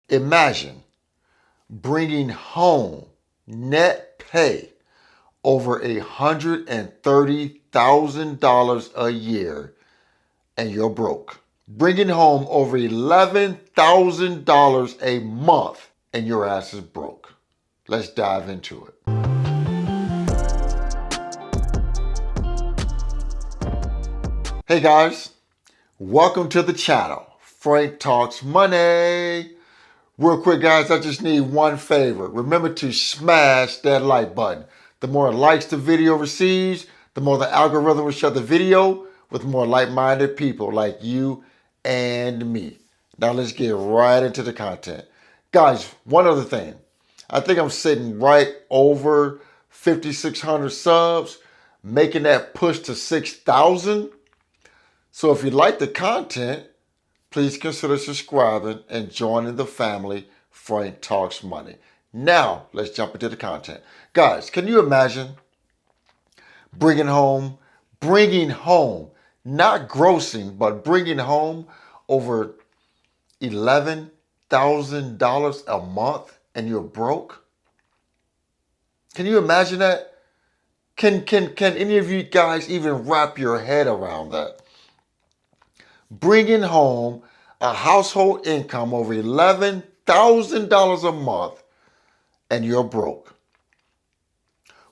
Imagine bringing home net pay over $130,000 a year and you're broke. Bringing home over $11,000 a month and your ass is broke. Let's dive into it. Hey guys, welcome to the channel. Frank Talks Money. Real quick, guys, I just need one favor. Remember to smash that like button. The more likes the video receives, the more the algorithm will share the video with more like-minded people like you and me. Now let's get right into the content. Guys, one other thing. I think I'm sitting right over 5,600 subs, making that push to 6,000. So if you like the content, please consider subscribing and joining the family, Frank Talks Money. Now, let's jump into the content. Guys, can you imagine bringing home, not grossing, but bringing home over $11,000 a month and you're broke? Can you imagine that? Can any of you guys even wrap your head around that? Bringing home a household income over $11,000 a month and you're broke.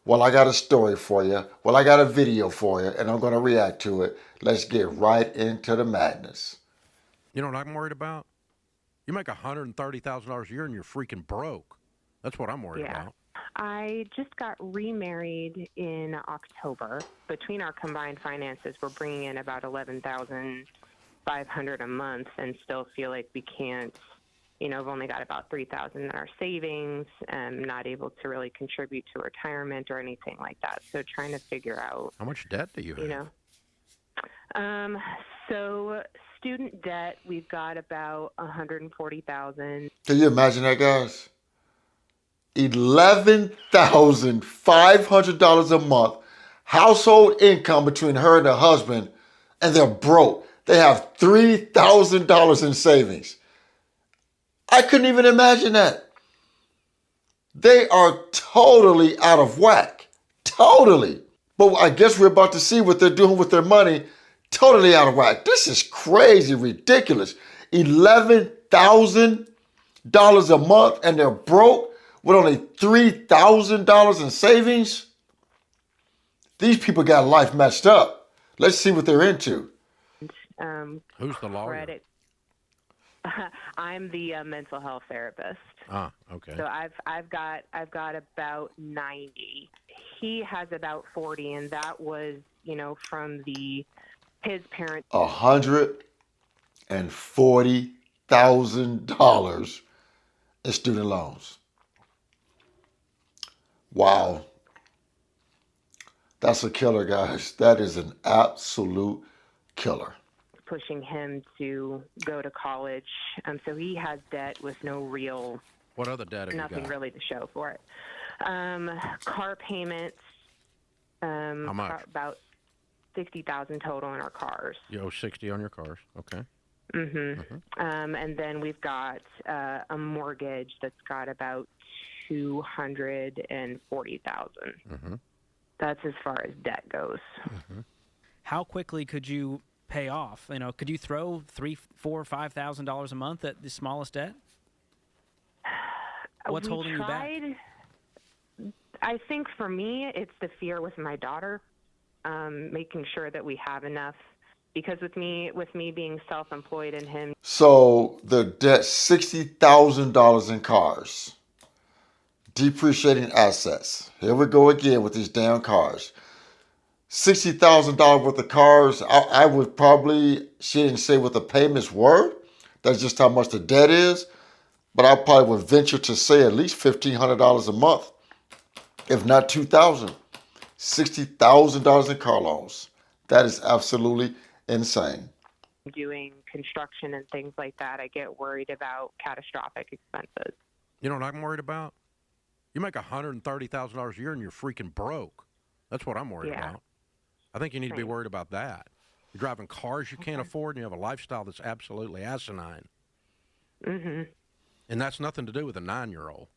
Well, I got a story for you. Well, I got a video for you, and I'm going to react to it. Let's get right into the madness. You know what I'm worried about? You make $130,000 a year and you're freaking broke. That's what I'm worried about. I just got remarried in October. Between our combined finances, we're bringing in about $11,500 a month, and still feel like we can't. We've only got about $3,000 in our savings, and not able to really contribute to retirement or anything like that. So trying to figure out how much debt do you have? So student debt, we've got about $140,000. Can you imagine that, guys? $11,500 a month, household income between her and her husband, and they're broke. They have $3,000 in savings. I couldn't even imagine that. They are totally out of whack. Totally. But I guess we're about to see what they're doing with their money. Totally out of whack. This is crazy, ridiculous. $11,000 a month and they're broke with only $3,000 in savings. These people got life messed up. Let's see what they're into. Who's the lawyer? Credit. I'm the mental health therapist. Ah, okay. So I've got about 90. He has about 40, and that was from his parents. $140,000 in student loans. Wow. That's a killer, guys. That is an absolute killer. Pushing him to go to college. So he has debt with no real... What other debt have you got? Nothing really to show for it. Car payments. How much? About $60,000 total in our cars. You owe $60,000 on your cars. Okay. And then we've got a mortgage that's got about $240,000. That's as far as debt goes. How quickly could you pay off? Could you throw $3,000, $4,000, $5,000 a month at the smallest debt? What's holding you back? I think for me, it's the fear with my daughter, making sure that we have enough. Because with me being self-employed and him. So the debt, $60,000 in cars, depreciating assets. Here we go again with these damn cars. $60,000 worth of cars. I would probably, she didn't say what the payments were. That's just how much the debt is. But I probably would venture to say at least $1,500 a month, if not $2,000. $60,000 in car loans. That is absolutely insane. Doing construction and things like that, I get worried about catastrophic expenses. You know what I'm worried about? You make $130,000 a year and you're freaking broke. That's what I'm worried about. I think you need to be worried about that. You're driving cars you can't afford, and you have a lifestyle that's absolutely asinine. And that's nothing to do with a 9-year-old.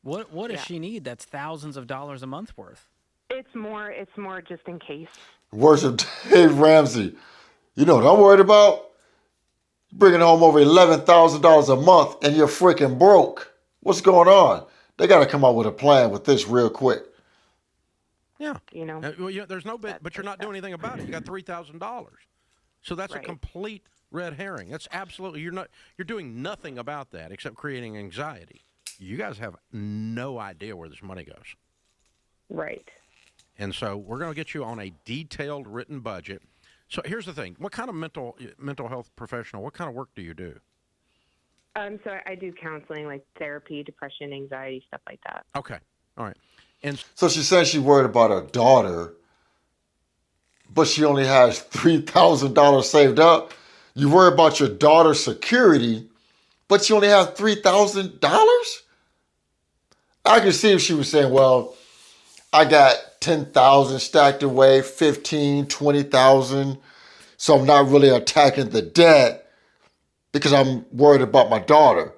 What does Yeah. she need that's thousands of dollars a month worth? It's more just in case. Worship Dave Ramsey. You know what I'm worried about? Bringing home over $11,000 a month and you're freaking broke. What's going on? They got to come up with a plan with this real quick. Yeah. You know, Well, there's no bit, That's but you're not doing anything about it. You got $3,000. So that's a Right. complete red herring. That's absolutely, you're doing nothing about that except creating anxiety. You guys have no idea where this money goes. right. And so we're going to get you on a detailed written budget. So here's the thing. What kind of mental health professional, what kind of work do you do? So I do counseling, like therapy, depression, anxiety, stuff like that. Okay. All right. And So she says she's worried about her daughter, but she only has $3,000 saved up. You worry about your daughter's security, but you only have $3,000? I could see if she was saying, well, I got 10,000 stacked away, 15, 20,000. So I'm not really attacking the debt because I'm worried about my daughter.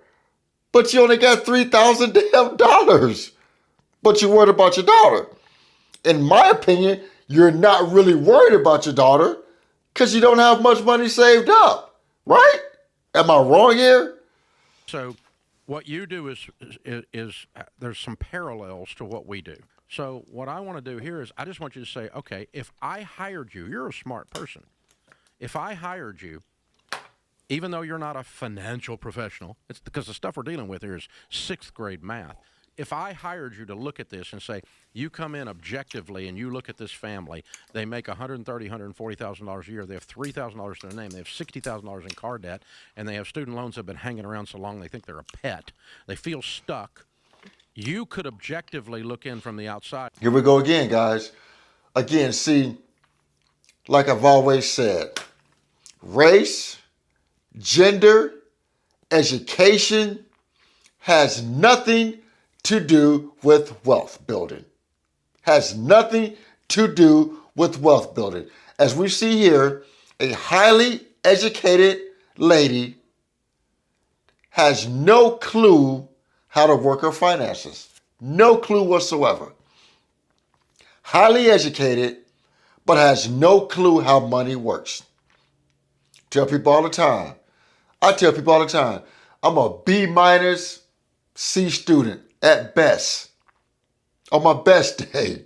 But you only got $3,000 damn dollars. But you're worried about your daughter. In my opinion, you're not really worried about your daughter because you don't have much money saved up, right? Am I wrong here? so what you do is there's some parallels to what we do. So what I want to do here is I just want you to say, okay, if I hired you, you're a smart person. If I hired you, even though you're not a financial professional, it's because the stuff we're dealing with here is 6th grade math. If I hired you to look at this and say, you come in objectively and you look at this family, they make $130,000, $140,000 a year, they have $3,000 to their name, they have $60,000 in car debt, and they have student loans that have been hanging around so long they think they're a pet. They feel stuck. You could objectively look in from the outside. Here we go again, guys. Again, see, like I've always said, race, gender, education has nothing to do with wealth building. Has nothing to do with wealth building. As we see here, a highly educated lady has no clue how to work her finances. No clue whatsoever. Highly educated, but has no clue how money works. Tell people all the time. I tell people all the time, I'm a B minus C student at best. On my best day.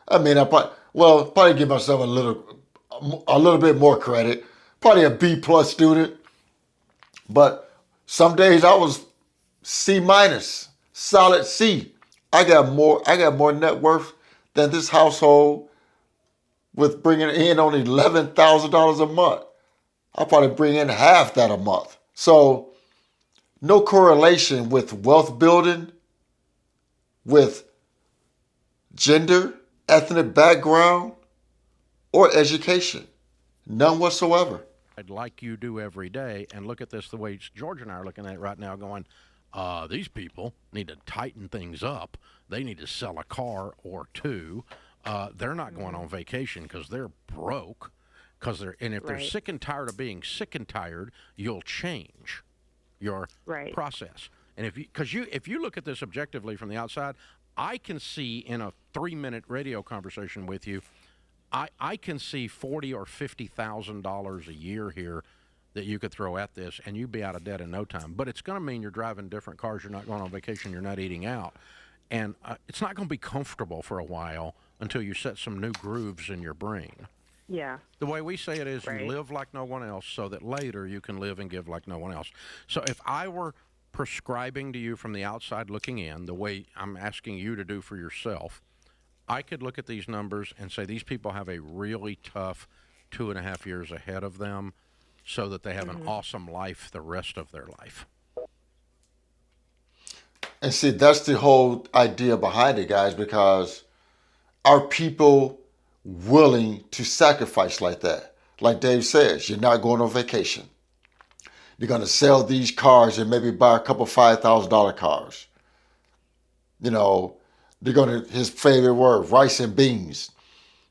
I mean, probably give myself a little bit more credit. Probably a B plus student. But some days I was C minus, solid C. I got more net worth than this household with bringing in only $11,000 a month. I'll probably bring in half that a month. So no correlation with wealth building, with gender, ethnic background, or education. None whatsoever. Like you do every day, and look at this the way George and I are looking at it right now going, these people need to tighten things up. They need to sell a car or two. They're not going on vacation because they're broke. And if they're Right. sick and tired of being sick and tired, you'll change your Right. process. And if you look at this objectively from the outside, I can see in a 3-minute radio conversation with you, I can see $40,000 or $50,000 a year here that you could throw at this, and you'd be out of debt in no time. But it's going to mean you're driving different cars, you're not going on vacation, you're not eating out, and it's not going to be comfortable for a while until you set some new grooves in your brain. Yeah. The way we say it is Right. you live like no one else so that later you can live and give like no one else. So if I were prescribing to you from the outside looking in, the way I'm asking you to do for yourself, I could look at these numbers and say these people have a really tough 2.5 years ahead of them so that they have an awesome life the rest of their life. And see, that's the whole idea behind it, guys, because are people willing to sacrifice like that? Like Dave says, you're not going on vacation. You're going to sell these cars and maybe buy a couple $5,000 cars. You know, they're going to, his favorite word, rice and beans.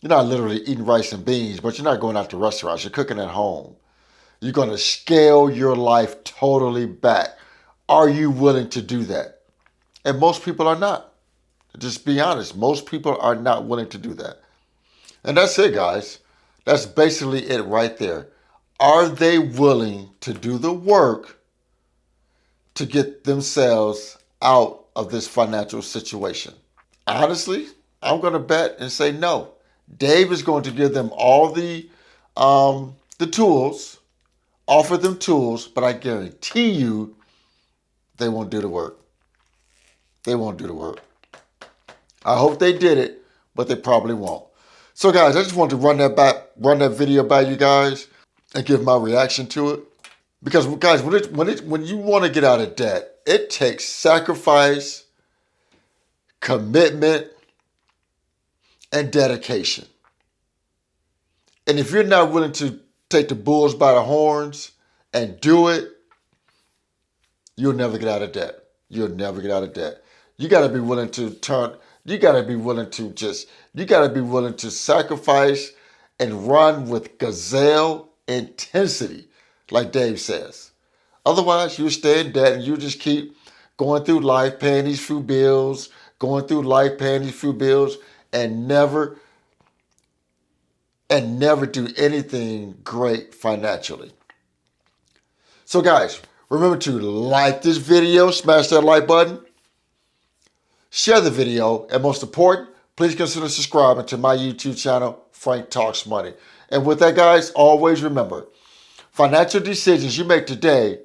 You're not literally eating rice and beans, but you're not going out to restaurants. You're cooking at home. You're going to scale your life totally back. Are you willing to do that? And most people are not. Just be honest. Most people are not willing to do that. And that's it, guys. That's basically it right there. Are they willing to do the work to get themselves out of this financial situation? Honestly, I'm going to bet and say no. Dave is going to give them all the tools, offer them tools, but I guarantee you they won't do the work. They won't do the work. I hope they did it, but they probably won't. So guys, I just wanted to run that video by you guys and give my reaction to it. Because guys, when you want to get out of debt, it takes sacrifice, commitment, and dedication. And if you're not willing to take the bulls by the horns and do it, you'll never get out of debt. You'll never get out of debt. You got to be willing to you got to be willing to sacrifice and run with gazelle intensity, like Dave says. Otherwise, you stay in debt and you just keep going through life, paying these few bills, and never do anything great financially. So guys, remember to like this video, smash that like button, share the video, and most important, please consider subscribing to my YouTube channel, Frank Talks Money. And with that, guys, always remember, financial decisions you make today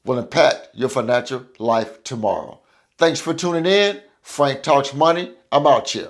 will impact your financial life tomorrow. Thanks for tuning in. Frank Talks Money. I'm out here.